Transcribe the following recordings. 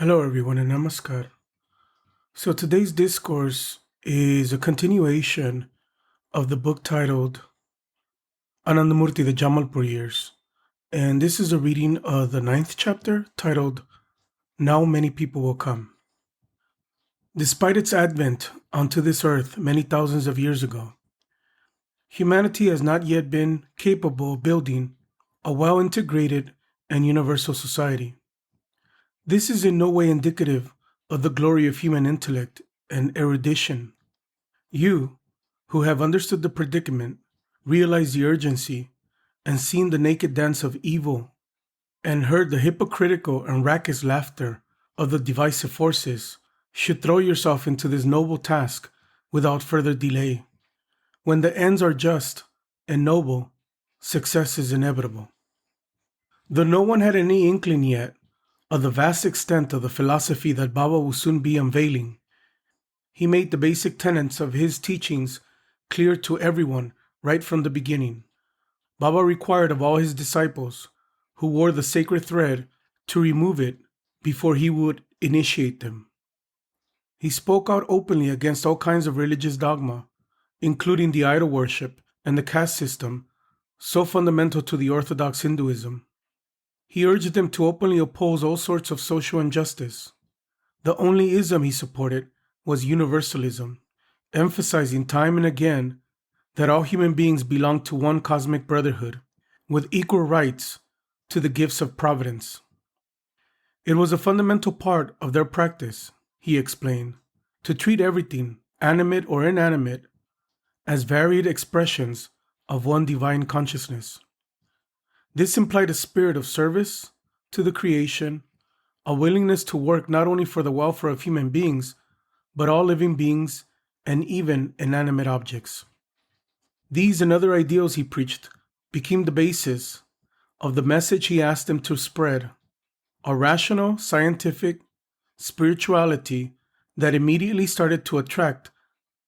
Hello, everyone, and namaskar. So, today's discourse is a continuation of the book titled Anandamurti, the Jamalpur Years. And this is a reading of the 9th chapter titled Now Many People Will Come. Despite its advent onto this earth many thousands of years ago, humanity has not yet been capable of building a well integrated and universal society. This is in no way indicative of the glory of human intellect and erudition. You, who have understood the predicament, realized the urgency, and seen the naked dance of evil, and heard the hypocritical and raucous laughter of the divisive forces, should throw yourself into this noble task without further delay. When the ends are just and noble, success is inevitable. Though no one had any inkling yet of the vast extent of the philosophy that Baba will soon be unveiling, he made the basic tenets of his teachings clear to everyone right from the beginning. Baba required of all his disciples who wore the sacred thread to remove it before he would initiate them. He spoke out openly against all kinds of religious dogma, including the idol worship and the caste system, so fundamental to the Orthodox Hinduism. He urged them to openly oppose all sorts of social injustice. The only ism he supported was universalism, emphasizing time and again that all human beings belong to one cosmic brotherhood, with equal rights to the gifts of providence. It was a fundamental part of their practice, he explained, to treat everything, animate or inanimate, as varied expressions of one divine consciousness. This implied a spirit of service to the creation, a willingness to work not only for the welfare of human beings, but all living beings and even inanimate objects. These and other ideals he preached became the basis of the message he asked them to spread, a rational, scientific spirituality that immediately started to attract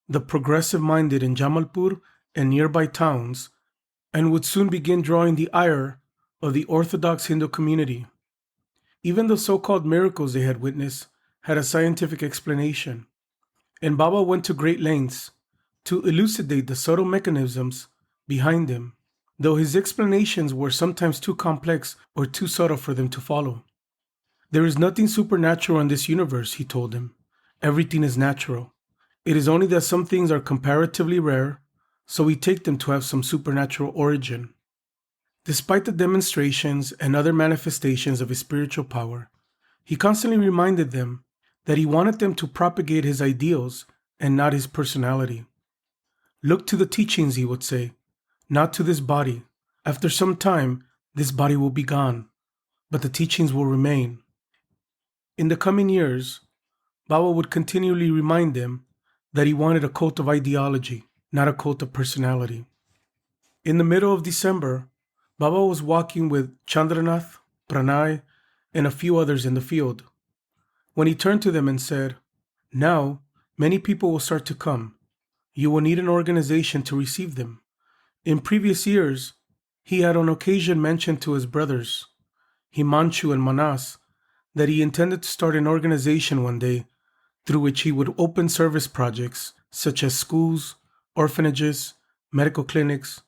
the progressive-minded in Jamalpur and nearby towns, and would soon begin drawing the ire of the Orthodox Hindu community. Even the so-called miracles they had witnessed had a scientific explanation, and Baba went to great lengths to elucidate the subtle mechanisms behind them, though his explanations were sometimes too complex or too subtle for them to follow. There is nothing supernatural in this universe, he told them. Everything is natural. It is only that some things are comparatively rare, so we take them to have some supernatural origin. Despite the demonstrations and other manifestations of his spiritual power, he constantly reminded them that he wanted them to propagate his ideals and not his personality. Look to the teachings, he would say, not to this body. After some time, this body will be gone, but the teachings will remain. In the coming years, Baba would continually remind them that he wanted a cult of ideology, not a cult of personality. In the middle of December, Baba was walking with Chandranath, Pranay, and a few others in the field, when he turned to them and said, "Now, many people will start to come. You will need an organization to receive them." In previous years, he had on occasion mentioned to his brothers, Himanshu and Manas, that he intended to start an organization one day through which he would open service projects such as schools, orphanages, medical clinics,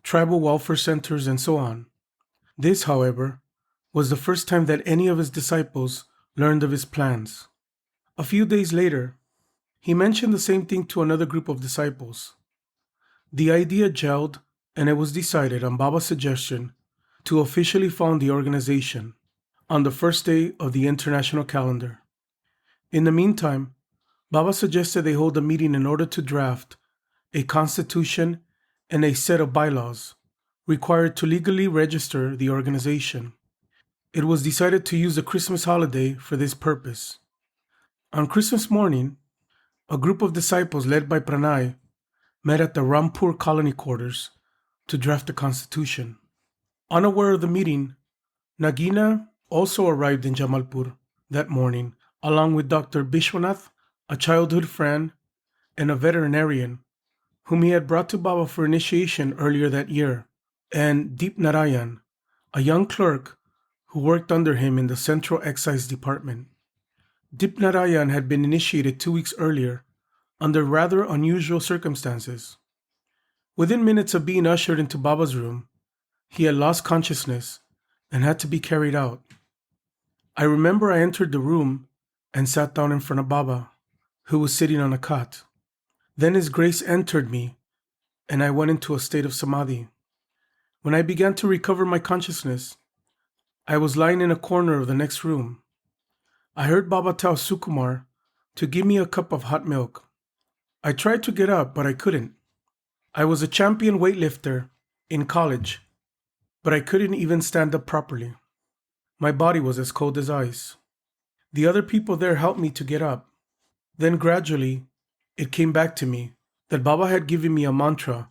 tribal welfare centers, and so on. This, however, was the first time that any of his disciples learned of his plans. A few days later, he mentioned the same thing to another group of disciples. The idea gelled, and it was decided on Baba's suggestion to officially found the organization on the first day of the international calendar. In the meantime, Baba suggested they hold a meeting in order to draft a constitution and a set of bylaws required to legally register the organization. It was decided to use the Christmas holiday for this purpose. On Christmas morning, a group of disciples led by Pranay met at the Rampur colony quarters to draft the constitution. Unaware of the meeting, Nagina also arrived in Jamalpur that morning, along with Dr. Bishwanath, a childhood friend, and a veterinarian whom he had brought to Baba for initiation earlier that year, and Deep Narayan, a young clerk who worked under him in the Central Excise Department. Dipnarayan had been initiated 2 weeks earlier under rather unusual circumstances. Within minutes of being ushered into Baba's room, he had lost consciousness and had to be carried out. I remember I entered the room and sat down in front of Baba, who was sitting on a cot. Then His Grace entered me, and I went into a state of samadhi. When I began to recover my consciousness, I was lying in a corner of the next room. I heard Baba tell Sukumar to give me a cup of hot milk. I tried to get up, but I couldn't. I was a champion weightlifter in college, but I couldn't even stand up properly. My body was as cold as ice. The other people there helped me to get up. Then gradually, it came back to me that Baba had given me a mantra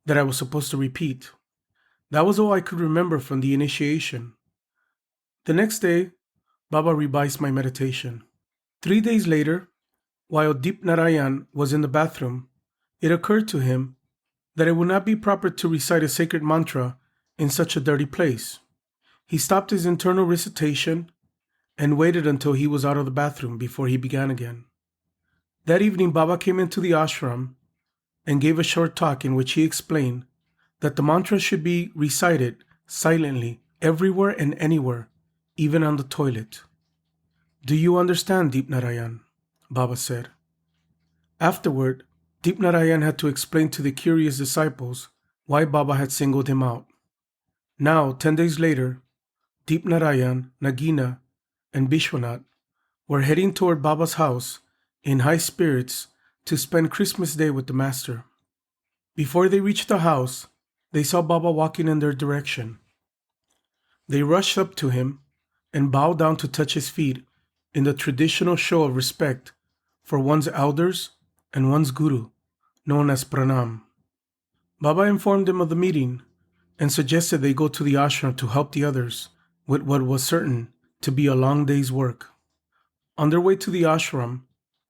that I was supposed to repeat. That was all I could remember from the initiation. The next day, Baba revised my meditation. 3 days later, while Deep Narayan was in the bathroom, it occurred to him that it would not be proper to recite a sacred mantra in such a dirty place. He stopped his internal recitation and waited until he was out of the bathroom before he began again. That evening, Baba came into the ashram and gave a short talk in which he explained that the mantra should be recited silently everywhere and anywhere, even on the toilet. "Do you understand, Deep Narayan?" Baba said. Afterward, Deep Narayan had to explain to the curious disciples why Baba had singled him out. Now, 10 days later, Deep Narayan, Nagina, and Bishwanath were heading toward Baba's house in high spirits to spend Christmas Day with the Master. Before they reached the house, they saw Baba walking in their direction. They rushed up to him and bowed down to touch his feet in the traditional show of respect for one's elders and one's guru, known as pranam. Baba informed them of the meeting and suggested they go to the ashram to help the others with what was certain to be a long day's work. On their way to the ashram,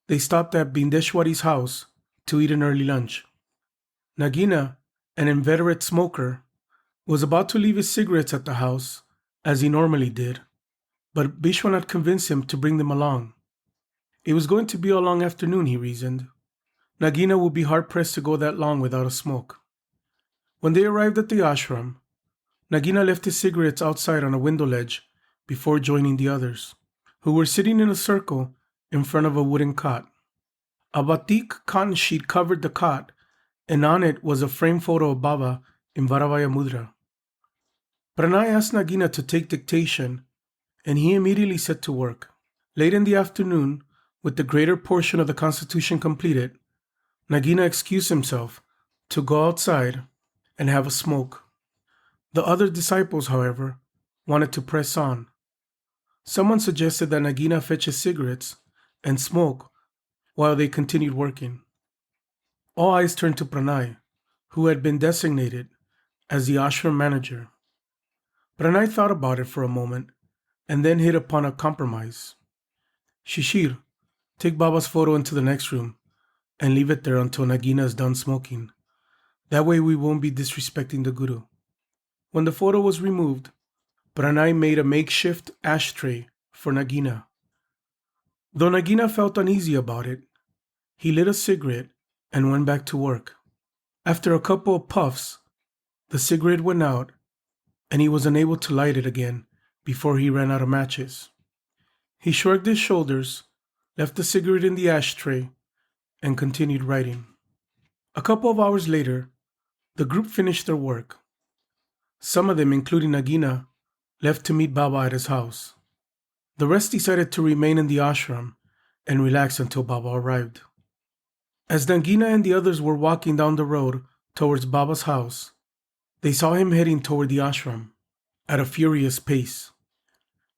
they stopped at Bindeshwari's house to eat an early lunch. Nagina, an inveterate smoker, was about to leave his cigarettes at the house, as he normally did, but Bishwanath convinced him to bring them along. It was going to be a long afternoon, he reasoned. Nagina would be hard-pressed to go that long without a smoke. When they arrived at the ashram, Nagina left his cigarettes outside on a window ledge before joining the others, who were sitting in a circle in front of a wooden cot. A batik cotton sheet covered the cot, and on it was a framed photo of Baba in Varavaya Mudra. Pranay asked Nagina to take dictation, and he immediately set to work. Late in the afternoon, with the greater portion of the Constitution completed, Nagina excused himself to go outside and have a smoke. The other disciples, however, wanted to press on. Someone suggested that Nagina fetch his cigarettes and smoke while they continued working. All eyes turned to Pranay, who had been designated as the ashram manager. Pranay thought about it for a moment and then hit upon a compromise. "Shishir, take Baba's photo into the next room and leave it there until Nagina is done smoking. That way we won't be disrespecting the Guru." When the photo was removed, Pranay made a makeshift ashtray for Nagina. Though Nagina felt uneasy about it, he lit a cigarette and went back to work. After a couple of puffs, the cigarette went out and he was unable to light it again before he ran out of matches. He shrugged his shoulders, left the cigarette in the ashtray, and continued writing. A couple of hours later, the group finished their work. Some of them, including Nagina, left to meet Baba at his house. The rest decided to remain in the ashram and relax until Baba arrived. As Nagina and the others were walking down the road towards Baba's house, they saw him heading toward the ashram at a furious pace.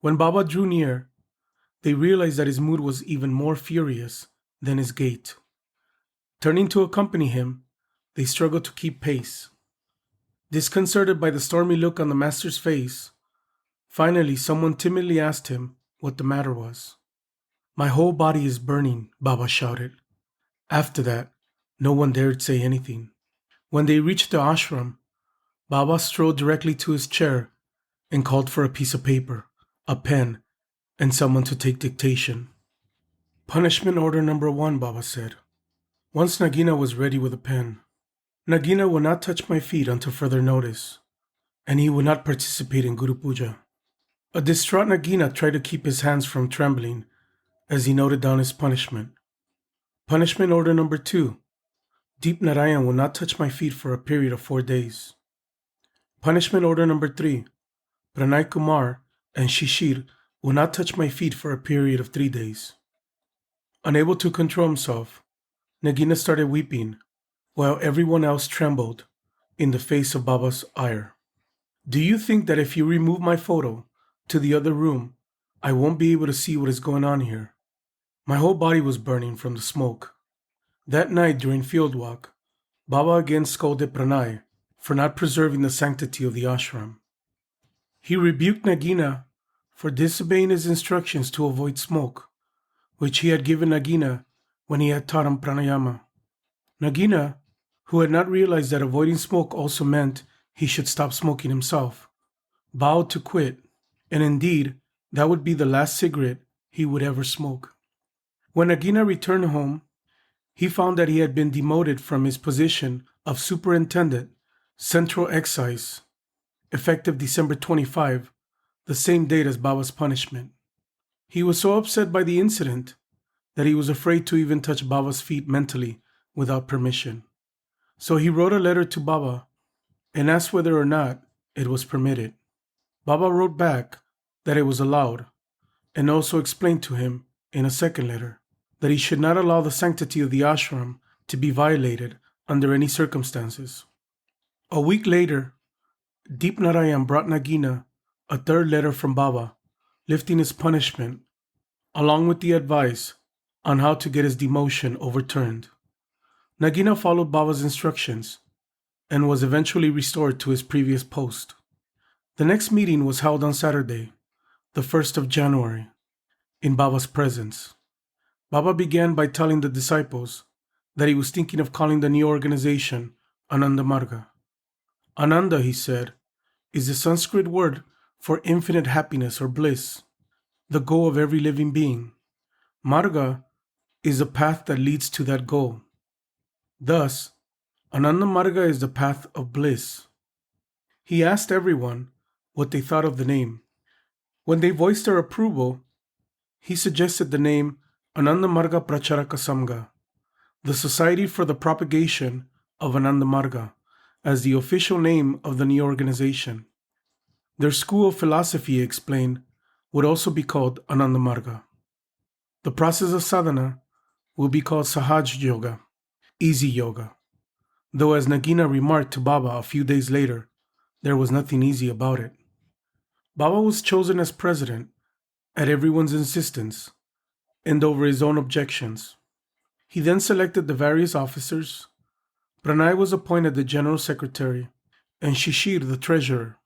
When Baba drew near, they realized that his mood was even more furious than his gait. Turning to accompany him, they struggled to keep pace. Disconcerted by the stormy look on the master's face, finally someone timidly asked him what the matter was. "My whole body is burning," Baba shouted. After that, no one dared say anything. When they reached the ashram, Baba strode directly to his chair and called for a piece of paper, a pen, and someone to take dictation. Punishment order number 1, Baba said. Once Nagina was ready with a pen. Nagina will not touch my feet until further notice, and he will not participate in Guru Puja. A distraught Nagina tried to keep his hands from trembling as he noted down his punishment. Punishment order number 2. Deep Narayan will not touch my feet for a period of 4 days. Punishment order number 3. Pranay Kumar and Shishir will not touch my feet for a period of 3 days. Unable to control himself, Nagina started weeping, while everyone else trembled in the face of Baba's ire. Do you think that if you remove my photo to the other room, I won't be able to see what is going on here? My whole body was burning from the smoke. That night during field walk, Baba again scolded Pranay for not preserving the sanctity of the ashram. He rebuked Nagina for disobeying his instructions to avoid smoke, which he had given Nagina when he had taught him pranayama. Nagina, who had not realized that avoiding smoke also meant he should stop smoking himself, vowed to quit, and indeed, that would be the last cigarette he would ever smoke. When Nagina returned home, he found that he had been demoted from his position of Superintendent, Central Excise, effective December 25, the same date as Baba's punishment. He was so upset by the incident that he was afraid to even touch Baba's feet mentally without permission. So he wrote a letter to Baba and asked whether or not it was permitted. Baba wrote back that it was allowed, and also explained to him in a second letter that he should not allow the sanctity of the ashram to be violated under any circumstances. A week later, Deep Narayan brought Nagina a third letter from Baba, lifting his punishment, along with the advice on how to get his demotion overturned. Nagina followed Baba's instructions and was eventually restored to his previous post. The next meeting was held on Saturday, the 1st of January, in Baba's presence. Baba began by telling the disciples that he was thinking of calling the new organization Anandamarga. Ananda, he said, is the Sanskrit word for infinite happiness or bliss, the goal of every living being. Marga is the path that leads to that goal. Thus, Anandamarga is the path of bliss. He asked everyone what they thought of the name. When they voiced their approval, he suggested the name Anandamarga Pracharaka Samga, the Society for the Propagation of Anandamarga, as the official name of the new organization. Their school of philosophy, he explained, would also be called Anandamarga. The process of sadhana will be called Sahaj Yoga, easy yoga. Though, as Nagina remarked to Baba a few days later, there was nothing easy about it. Baba was chosen as president at everyone's insistence and over his own objections. He then selected the various officers. Pranay was appointed the general secretary and Shishir the treasurer.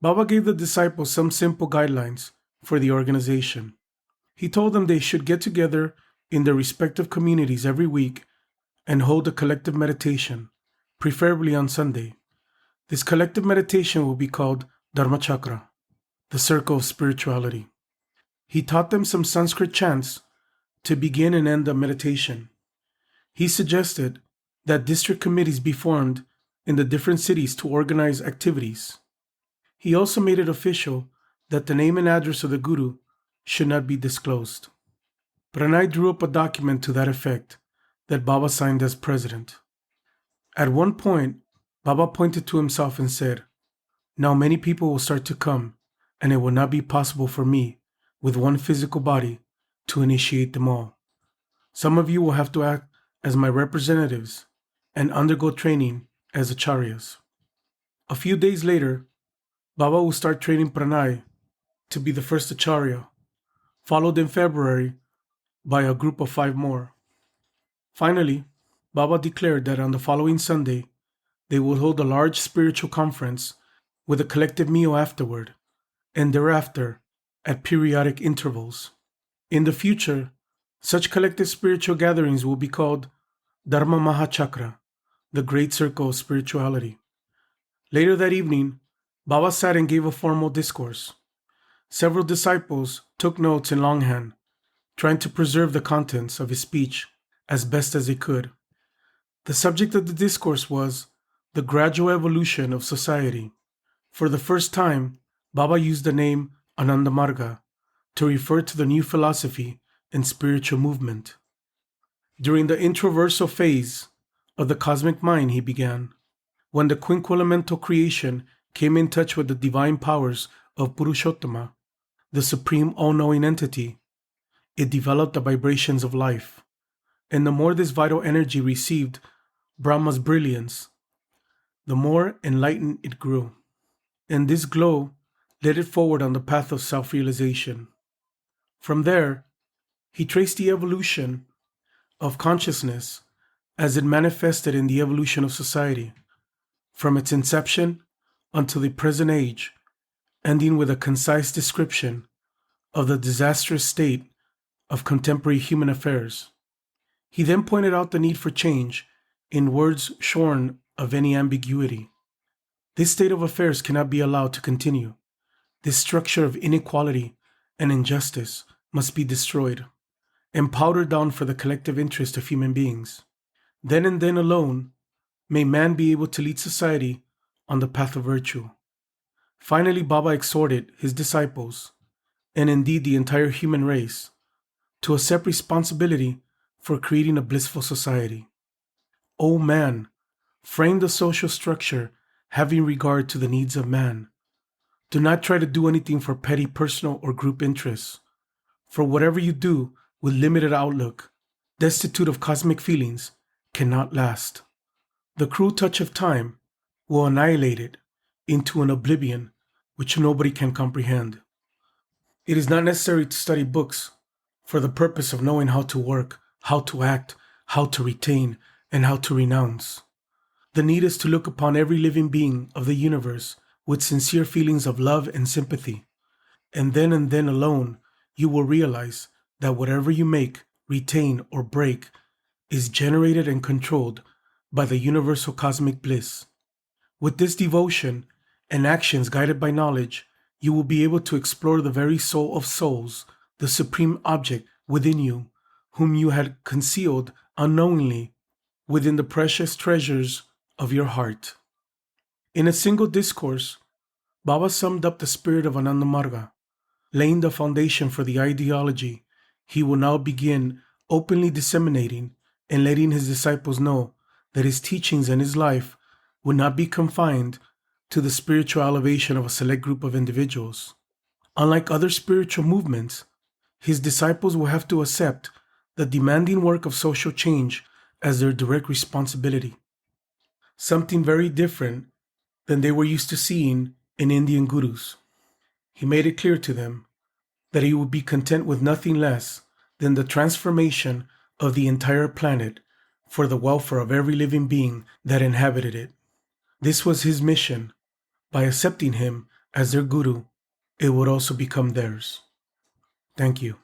Baba gave the disciples some simple guidelines for the organization. He told them they should get together in their respective communities every week and hold a collective meditation, preferably on Sunday. This collective meditation will be called Dharma Chakra, the circle of spirituality. He taught them some Sanskrit chants to begin and end the meditation. He suggested that district committees be formed in the different cities to organize activities. He also made it official that the name and address of the Guru should not be disclosed. Pranay drew up a document to that effect that Baba signed as president. At one point, Baba pointed to himself and said, "Now many people will start to come, and it will not be possible for me, with one physical body, to initiate them all. Some of you will have to act as my representatives and undergo training as acharyas." A few days later, Baba will start training Pranay to be the first acharya, followed in February by a group of 5 more. Finally, Baba declared that on the following Sunday, they will hold a large spiritual conference with a collective meal afterward, and thereafter at periodic intervals. In the future, such collective spiritual gatherings will be called Dharma Mahachakra, the Great Circle of Spirituality. Later that evening, Baba sat and gave a formal discourse. Several disciples took notes in longhand, trying to preserve the contents of his speech as best as he could. The subject of the discourse was the gradual evolution of society. For the first time, Baba used the name Anandamarga to refer to the new philosophy and spiritual movement. During the introversal phase of the cosmic mind, he began, when the quinquelemental creation came in touch with the divine powers of Purushottama, the supreme all-knowing entity, it developed the vibrations of life. And the more this vital energy received Brahma's brilliance, the more enlightened it grew. And this glow led it forward on the path of self-realization. From there, he traced the evolution of consciousness as it manifested in the evolution of society, from its inception until the present age, ending with a concise description of the disastrous state of contemporary human affairs. He then pointed out the need for change in words shorn of any ambiguity. This state of affairs cannot be allowed to continue. This structure of inequality and injustice must be destroyed and powdered down for the collective interest of human beings. Then and then alone may man be able to lead society on the path of virtue. Finally, Baba exhorted his disciples, and indeed the entire human race, to accept responsibility for creating a blissful society. O man, frame the social structure having regard to the needs of man. Do not try to do anything for petty personal or group interests. For whatever you do with limited outlook, destitute of cosmic feelings, cannot last. The cruel touch of time will annihilate it into an oblivion which nobody can comprehend. It is not necessary to study books for the purpose of knowing how to work, how to act, how to retain, and how to renounce. The need is to look upon every living being of the universe with sincere feelings of love and sympathy, and then alone you will realize that whatever you make, retain, or break is generated and controlled by the universal cosmic bliss. With this devotion and actions guided by knowledge, you will be able to explore the very soul of souls, the supreme object within you, whom you had concealed unknowingly within the precious treasures of your heart. In a single discourse, Baba summed up the spirit of Anandamarga, laying the foundation for the ideology he will now begin openly disseminating and letting his disciples know that his teachings and his life would not be confined to the spiritual elevation of a select group of individuals. Unlike other spiritual movements, his disciples will have to accept the demanding work of social change as their direct responsibility, something very different than they were used to seeing in Indian gurus. He made it clear to them that he would be content with nothing less than the transformation of the entire planet for the welfare of every living being that inhabited it. This was his mission. By accepting him as their guru, it would also become theirs. Thank you.